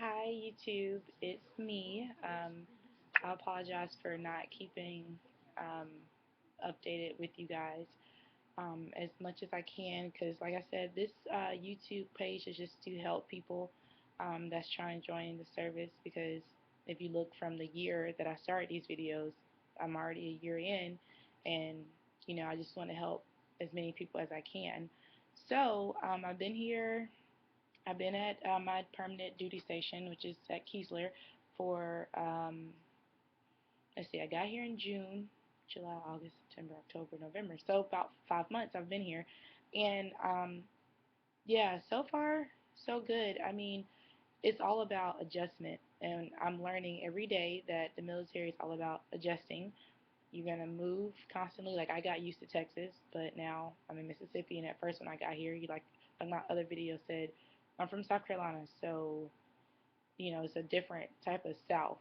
Hi YouTube, it's me. I apologize for not keeping um, updated with you guys as much as I can because, like I said, this YouTube page is just to help people that's trying to join the service. Because if you look from the year that I started these videos, I'm already a year in, and I just want to help as many people as I can. So I've been here. I've been at my permanent duty station, which is at Keesler, for let's see, I got here in June, July, August, September, October, November. So about 5 months I've been here, and yeah, so far so good. I mean, it's all about adjustment, and I'm learning every day that the military is all about adjusting. You're gonna move constantly. Like, I got used to Texas, but now I'm in Mississippi. And at first, when I got here, like my other video said, I'm from South Carolina, so it's a different type of South.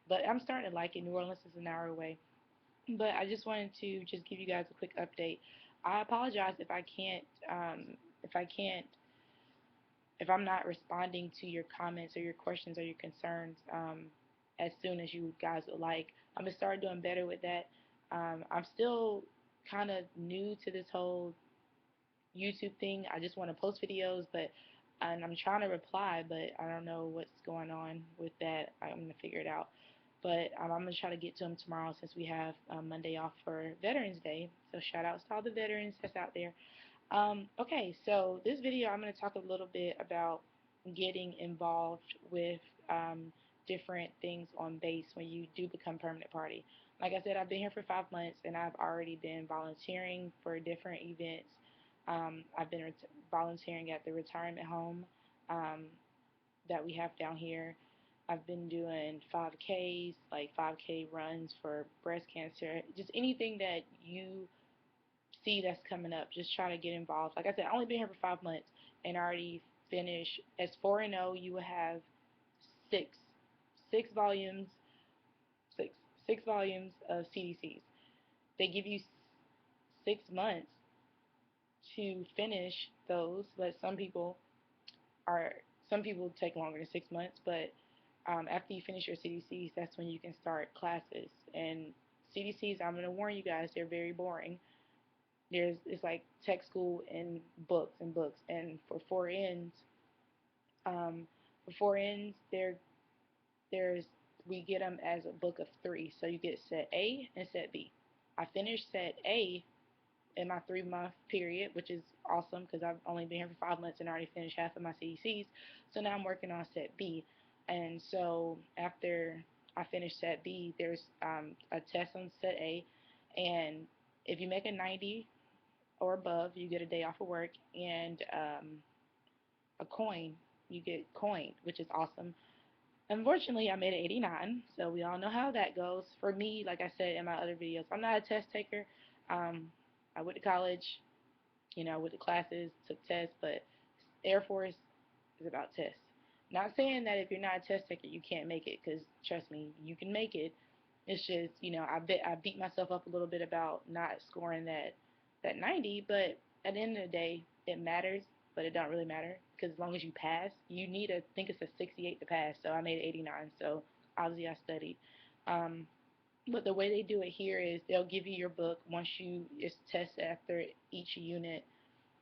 But I'm starting to like it. New Orleans is an hour away, but I just wanted to just give you guys a quick update. I apologize if I can't if I'm not responding to your comments or your questions or your concerns as soon as you guys would like. I'm gonna start doing better with that. I'm still kind of new to this whole YouTube thing. I just want to post videos, and I'm trying to reply, but I don't know what's going on with that. I'm gonna figure it out. But I'm gonna try to get to them tomorrow since we have Monday off for Veterans Day. So shout outs to all the veterans that's out there. Okay, so this video I'm going to talk a little bit about getting involved with different things on base when you do become permanent party. Like I said, I've been here for 5 months and I've already been volunteering for different events. I've been volunteering at the retirement home um, that we have down here. I've been doing 5Ks, like 5K runs for breast cancer, just anything that you see that's coming up. Just try to get involved. Like I said, I only been here for 5 months and already finished. As 4 and 0, you will have six, six volumes, six, six volumes of CDCs. They give you 6 months to finish those, but are some people take longer than 6 months. But after you finish your CDCs, that's when you can start classes. And CDCs, I'm gonna warn you guys, they're very boring. It's like tech school and books and books. And for 4Ns, there's we get them as a book of three. So you get set A and set B. I finished set A in my 3 month period, which is awesome because I've only been here for 5 months and already finished half of my CECs. So now I'm working on set B. And so after I finish set B, there's a test on set A, and if you make a 90 or above, you get a day off of work and a coin. You get coin, which is awesome. Unfortunately, I made an 89, so we all know how that goes. For me, like I said in my other videos, I'm not a test taker. Um, I went to college, I went to classes, took tests, but Air Force is about tests. Not saying that if you're not a test taker, you can't make it, because trust me, you can make it. It's just, I beat myself up a little bit about not scoring that 90, but at the end of the day, it matters, but it don't really matter because as long as you pass, you need I think it's a 68 to pass. So I made 89, so obviously I studied. Um, but the way they do it here is they'll give you your book once it's tested after each unit,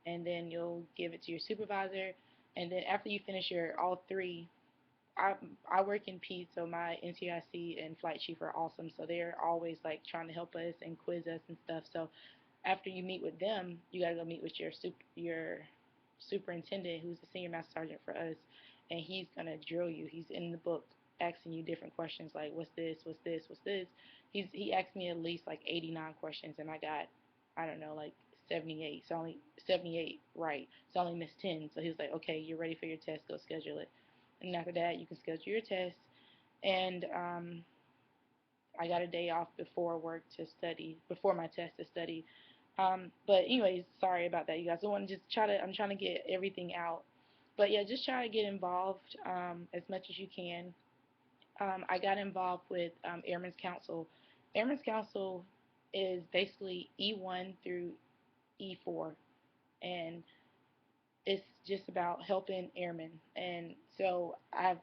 and then you'll give it to your supervisor, and then after you finish your all three, I I work in P, so my NTIC and flight chief are awesome. So they're always like trying to help us and quiz us and stuff. So after you meet with them, you gotta go meet with your superintendent, who's the senior master sergeant for us, and he's gonna drill you. He's in the book asking you different questions like what's this, what's this, what's this. He asked me at least like 89 questions, and I got, I don't know, like 78. So only 78 right. So I only missed 10. So he was like, okay, you're ready for your test. Go schedule it. And after that, you can schedule your test. And I got a day off before work to study, before my test to study. But anyways, sorry about that, you guys. I want to just I'm trying to get everything out. But yeah, just try to get involved as much as you can. I got involved with Airman's Council. Airman's Council is basically E1 through E4, and it's just about helping airmen. And so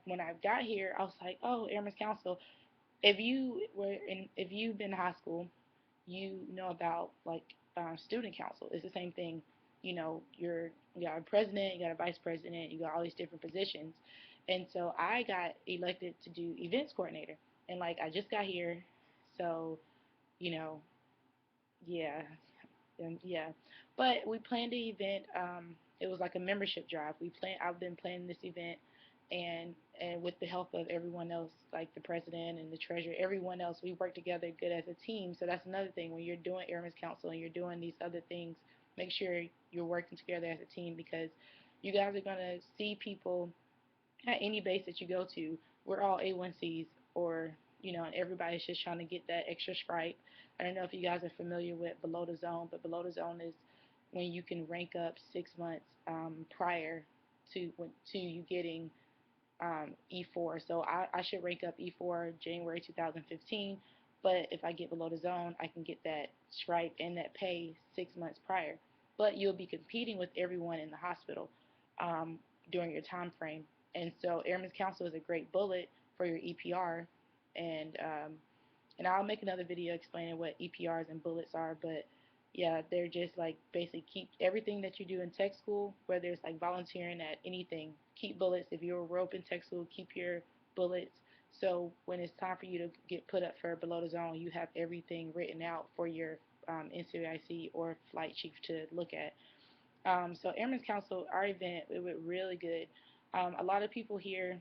when I got here, I was like, oh, Airmen's Council. If you've been in high school, you know about like student council. It's the same thing. You got a president, you got a vice president, you got all these different positions. And so I got elected to do events coordinator. And like I just got here, so you know, yeah, yeah. But we planned the event. It was like a membership drive. I've been planning this event, and with the help of everyone else, like the president and the treasurer, everyone else, we work together good as a team. So that's another thing when you're doing Airman's Council and you're doing these other things, make sure you're working together as a team because you guys are gonna see people at any base that you go to, we're all A1Cs or and everybody's just trying to get that extra stripe. I don't know if you guys are familiar with below the zone, but below the zone is when you can rank up 6 months prior to you getting E4. So I should rank up E4 January 2015, but if I get below the zone, I can get that stripe and that pay 6 months prior. But you'll be competing with everyone in the hospital um, during your time frame. And so Airman's Council is a great bullet for your EPR, and I'll make another video explaining what EPRs and bullets are. But yeah, they're just like basically keep everything that you do in tech school, whether it's like volunteering at anything, keep bullets. If you're a rope in tech school, keep your bullets. So when it's time for you to get put up for below the zone, you have everything written out for your NCIC or flight chief to look at. So Airmen's Council, our event, it went really good. A lot of people here,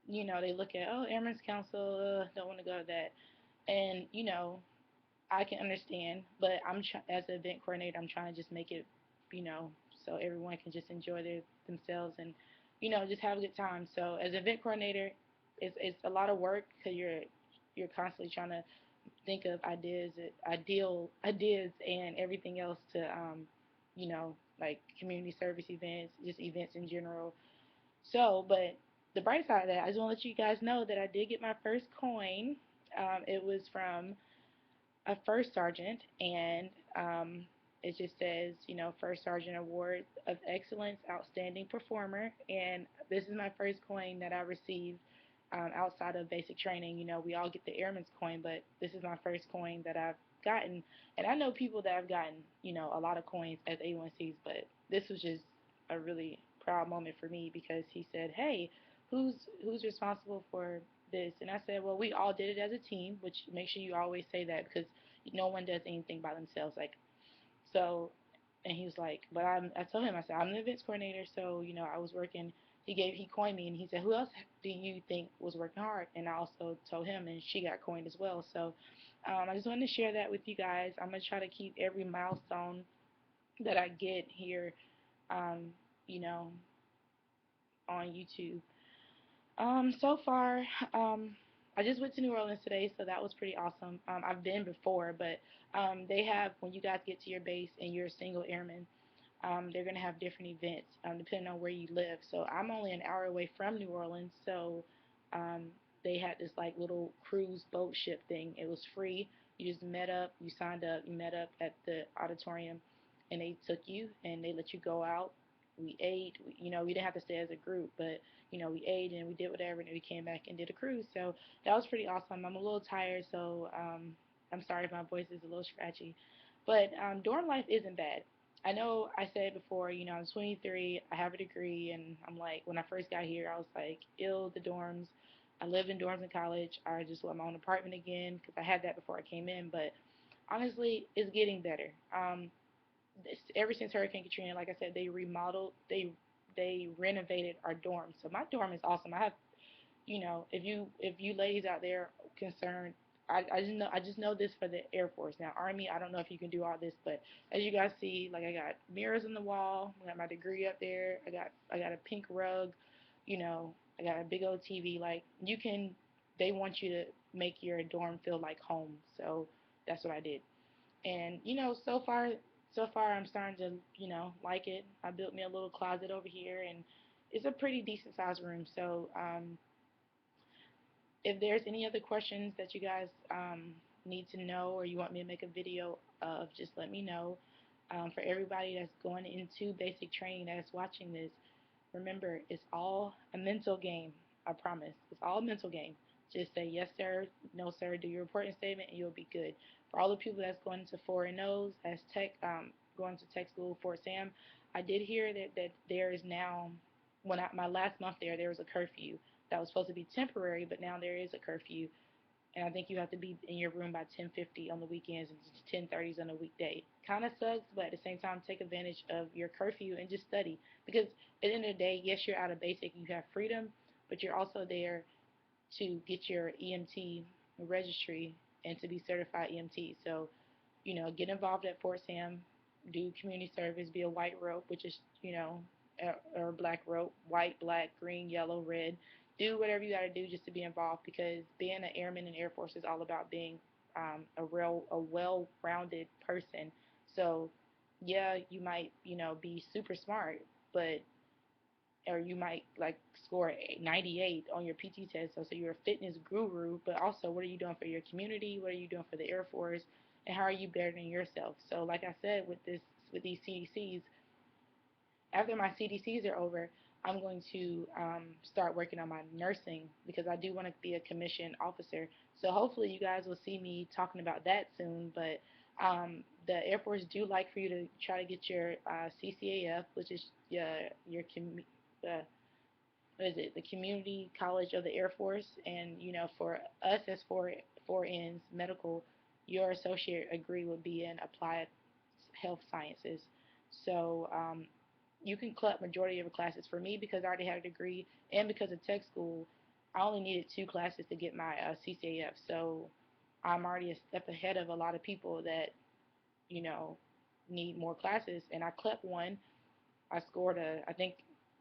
they look at, oh, Airmen's Council, don't want to go to that. And, I can understand, but as an event coordinator, I'm trying to just make it, you know, so everyone can just enjoy themselves and, just have a good time. So as an event coordinator, it's a lot of work because you're constantly trying to think of ideas and everything else to, like community service events, just events in general. So, but the bright side of that, I just want to let you guys know that I did get my first coin. It was from a first sergeant, and it just says, First Sergeant Award of Excellence, Outstanding Performer. And this is my first coin that I received outside of basic training. We all get the Airman's coin, but this is my first coin that I've gotten. And I know people that have gotten, a lot of coins as A1Cs, but this was just a really proud moment for me because he said, hey, who's responsible for this? And I said, well, we all did it as a team, which make sure you always say that because no one does anything by themselves. Like, so, and he was like, but I told him, I said, I'm the events coordinator, so, I was working. He coined me, and he said, who else do you think was working hard? And I also told him, and she got coined as well. So, I just wanted to share that with you guys. I'm going to try to keep every milestone that I get here, um, you know, on YouTube. So far, I just went to New Orleans today, so that was pretty awesome. I've been before, but they have, when you guys get to your base and you're a single airman, they're going to have different events depending on where you live. So I'm only an hour away from New Orleans, so um, they had this like little cruise boat ship thing. It was free. You just met up, you signed up, you met up at the auditorium, and they took you and they let you go out. We ate, we didn't have to stay as a group, but we ate and we did whatever, and then we came back and did a cruise. So that was pretty awesome. I'm a little tired, so I'm sorry if my voice is a little scratchy, but dorm life isn't bad. I know I said before, I'm 23, I have a degree, and I'm like, when I first got here, I was like, ill, the dorms. I lived in dorms in college. I just want my own apartment again because I had that before I came in, but honestly, it's getting better. Ever since Hurricane Katrina, like I said, they renovated our dorm. So my dorm is awesome. I have if you ladies out there concerned, I just know this for the Air Force. Now Army, I don't know if you can do all this, but as you guys see, like I got mirrors on the wall, I got my degree up there, I got a pink rug, I got a big old TV. Like you can, they want you to make your dorm feel like home. So that's what I did. And so far I'm starting to like it. I built me a little closet over here, and it's a pretty decent sized room. So if there's any other questions that you guys need to know or you want me to make a video of, just let me know. For everybody that's going into basic training that's watching this, remember, it's all a mental game. I promise. It's all a mental game. Just say yes, sir, no, sir. Do your reporting statement, and you'll be good. For all the people that's going into 4 and O's as tech, going to tech school, Fort Sam, I did hear that there is now, my last month there was a curfew that was supposed to be temporary, but now there is a curfew, and I think you have to be in your room by 10:50 on the weekends and 10:30s on a weekday. Kind of sucks, but at the same time, take advantage of your curfew and just study. Because at the end of the day, yes, you're out of basic, you have freedom, but you're also there to get your EMT registry and to be certified EMT. So get involved at Fort Sam, do community service, be a white rope, which is, or black rope, white, black, green, yellow, red. Do whatever you got to do just to be involved, because being an airman in the Air Force is all about being a well-rounded person. So, yeah, you might, be super smart, but or you might like score 98 on your PT test. So you're a fitness guru, but also what are you doing for your community? What are you doing for the Air Force? And how are you bettering yourself? So like I said, with these CDCs, after my CDCs are over, I'm going to start working on my nursing, because I do want to be a commissioned officer. So hopefully you guys will see me talking about that soon. But the Air Force do like for you to try to get your CCAF, which is your uh, what is it, the Community College of the Air Force. And for us as four N's medical, your associate degree would be in applied health sciences. So you can cut majority of your classes. For me, because I already had a degree and because of tech school, I only needed 2 classes to get my CCAF. So I'm already a step ahead of a lot of people that you know need more classes. And I clept one. I scored I think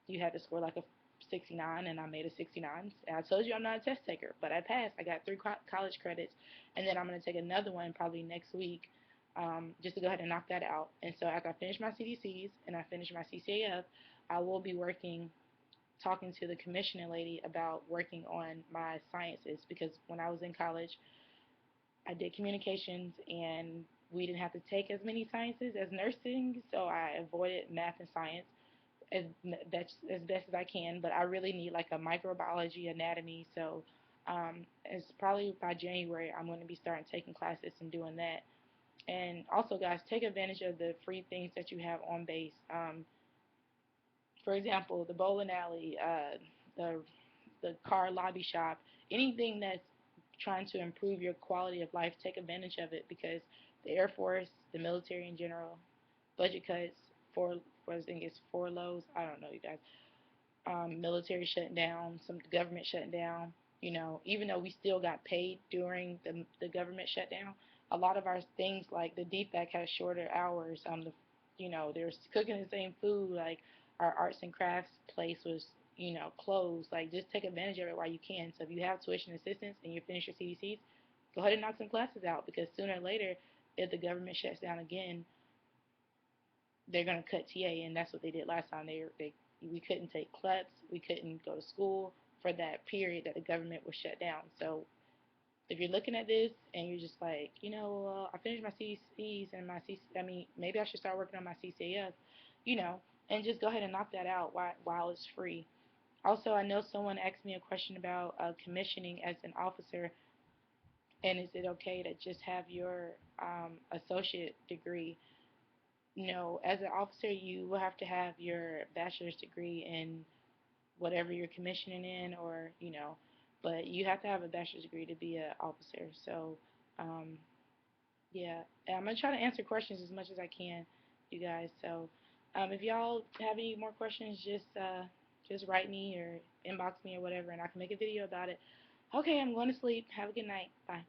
you had to score like a 69, and I made a 69. And I told you I'm not a test taker, but I passed. I got 3 college credits, and then I'm going to take another one probably next week, just to go ahead and knock that out. And so after I finish my CDCs and I finish my CCAF, I will be talking to the commissioning lady about working on my sciences, because when I was in college, I did communications, and we didn't have to take as many sciences as nursing, so I avoided math and science as best as I can. But I really need like a microbiology, anatomy. So it's probably by January I'm going to be starting taking classes and doing that. And also, guys, take advantage of the free things that you have on base. For example, the bowling alley, the car lobby shop, anything that's trying to improve your quality of life, take advantage of it, because the Air Force, the military in general, budget cuts, for I think it's 4 lows. I don't know, you guys. Military shutting down, some government shutting down. Even though we still got paid during the government shutdown, a lot of our things like the DFAC has shorter hours. They're cooking the same food. Like our arts and crafts place was closed. Like, just take advantage of it while you can. So if you have tuition assistance and you finish your CDCs, go ahead and knock some classes out, because sooner or later, if the government shuts down again, they're gonna cut TA, and that's what they did last time. We couldn't take CLEPs, we couldn't go to school for that period that the government was shut down. So if you're looking at this and you're just like, I finished my CCs and I mean, maybe I should start working on my CCAF, you know, and just go ahead and knock that out while it's free. Also, I know someone asked me a question about commissioning as an officer, and is it okay to just have your associate degree? No, as an officer, you will have to have your bachelor's degree in whatever you're commissioning in, or but you have to have a bachelor's degree to be an officer. So, um, yeah, and I'm gonna try to answer questions as much as I can, you guys. So, if y'all have any more questions, just write me or inbox me or whatever, and I can make a video about it. Okay, I'm going to sleep. Have a good night. Bye.